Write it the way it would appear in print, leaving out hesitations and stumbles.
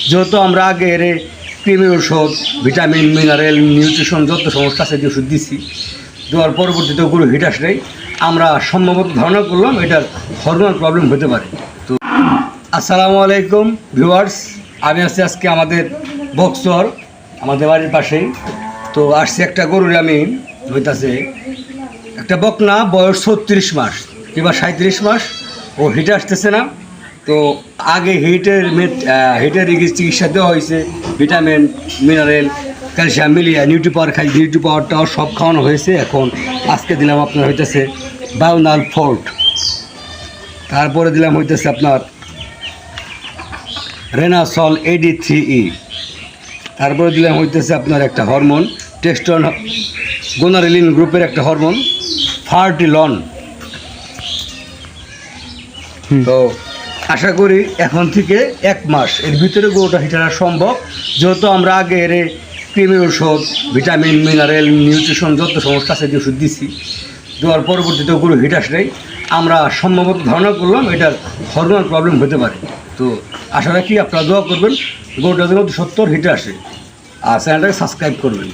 যেহেতু আমরা আগে এর কৃমির ওষুধ, ভিটামিন, মিনারেল, নিউট্রিশন যত সমস্যা আছে ওষুধ দিছি, দেওয়ার পরবর্তীতে ওগুলো হিট আসলেই আমরা সম্ভবত ধারণা করলাম এটার হরমোনাল প্রবলেম হতে পারে। তো আসসালামু আলাইকুম ভিউয়ার্স, আমি আছি আজকে আমাদের বক্সর, আমাদের বাড়ির পাশেই। তো আসছে একটা গরুর আমি হইতাছে একটা বকনা, বয়স 36 মাস কিংবা 37 মাস, ও হিটে আসতেছে না। তো আগে হিটের চিকিৎসা দেওয়া হয়েছে, ভিটামিন, মিনারেল, ক্যালসিয়াম মিলিয়ে নিউট্রিপাওয়ার খাই, নিউট্রিপাওয়ারটাও সব খাওয়ানো হয়েছে। এখন আজকে দিলাম আপনার হইতেছে বায়োনাল ফোর্ট, তারপরে দিলাম হইতেছে আপনার রেনাসল AD3E, তারপরে দিলাম হইতেছে আপনার একটা হরমোন টেস্টন গোনারেলিন গ্রুপের একটা হরমোন ফার্টিলন। তো আশা করি এখন থেকে 1 মাস এর ভিতরে গরুটা হিট আনা সম্ভব, যেহেতু আমরা আগে এর কৃমির ওষুধ, ভিটামিন, মিনারেল, নিউট্রিশন যত সমস্যা আছে ওষুধ দিছি, দেওয়ার পরবর্তীতে গরু হিট আসলেই আমরা সম্ভবত ধারণা করলাম এটার হরমোনাল প্রবলেম হতে পারে। তো আশা রাখি আপনারা দোয়া করবেন গরুটা যেন 70 হিটে আসে, আর চ্যানেলটাকে সাবস্ক্রাইব করবেন।